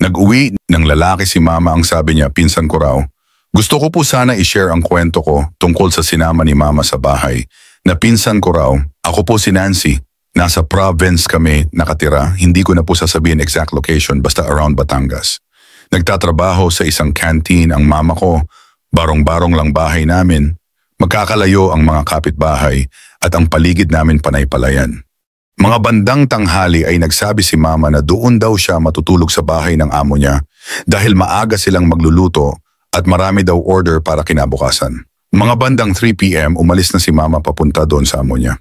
Nag-uwi ng lalaki si mama, ang sabi niya, pinsan ko raw. Gusto ko po sana i-share ang kwento ko tungkol sa sinama ni mama sa bahay. Na pinsan ko raw, ako po si Nancy. Nasa province kami nakatira, hindi ko na po sasabihin exact location, basta around Batangas. Nagtatrabaho sa isang canteen ang mama ko, barong-barong lang bahay namin. Magkakalayo ang mga kapitbahay at ang paligid namin panay-palayan. Mga bandang tanghali ay nagsabi si mama na doon daw siya matutulog sa bahay ng amo niya dahil maaga silang magluluto at marami daw order para kinabukasan. Mga bandang 3 p.m. umalis na si mama papunta doon sa amo niya.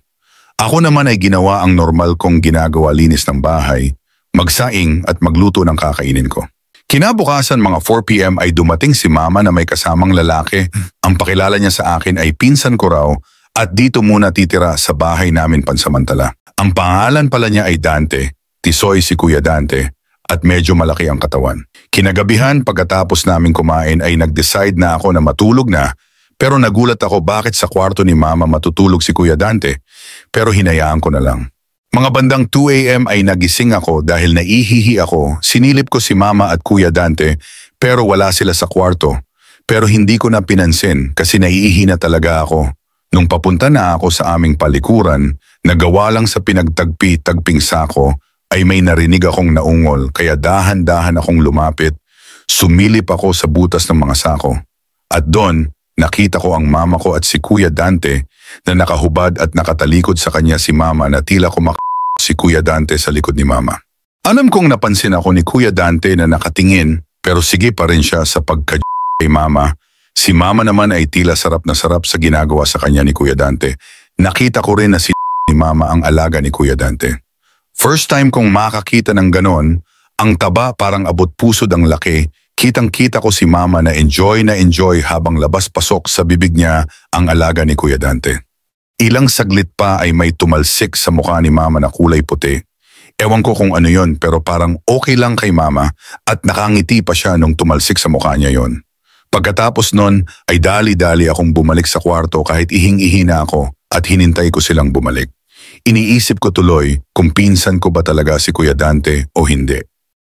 Ako naman ay ginawa ang normal kong ginagawa, linis ng bahay, magsaing at magluto ng kakainin ko. Kinabukasan mga 4 p.m. ay dumating si mama na may kasamang lalaki. Ang pakilala niya sa akin ay pinsan ko raw at dito muna titira sa bahay namin pansamantala. Ang pangalan pala niya ay Dante, tisoy si Kuya Dante at medyo malaki ang katawan. Kinagabihan pagkatapos namin kumain ay nag-decide na ako na matulog na, pero nagulat ako bakit sa kwarto ni mama matutulog si Kuya Dante, pero hinayaan ko na lang. Mga bandang 2 a.m. ay nagising ako dahil naihihi ako, sinilip ko si mama at Kuya Dante pero wala sila sa kwarto. Pero hindi ko na pinansin kasi naiihi na talaga ako. Nung papunta na ako sa aming palikuran, nagawa lang sa pinagtagpi-tagping sako ay may narinig akong naungol kaya dahan-dahan akong lumapit. Sumilip ako sa butas ng mga sako. At doon, nakita ko ang mama ko at si Kuya Dante na nakahubad at nakatalikod sa kanya si mama na tila si Kuya Dante sa likod ni mama. Alam kong napansin ako ni Kuya Dante na nakatingin pero sige pa rin siya sa kay mama. Si mama naman ay tila sarap na sarap sa ginagawa sa kanya ni Kuya Dante. Nakita ko rin na si ni mama ang alaga ni Kuya Dante. First time kong makakita ng ganon, ang taba parang abot pusod ang laki. Kitang-kita ko si mama na enjoy habang labas-pasok sa bibig niya ang alaga ni Kuya Dante. Ilang saglit pa ay may tumalsik sa mukha ni mama na kulay puti. Ewan ko kung ano yon pero parang okay lang kay mama at nakangiti pa siya nung tumalsik sa mukha niya yon. Pagkatapos nun ay dali-dali akong bumalik sa kwarto kahit ihing-ihi na ako at hinintay ko silang bumalik. Iniisip ko tuloy kung pinsan ko ba talaga si Kuya Dante o hindi.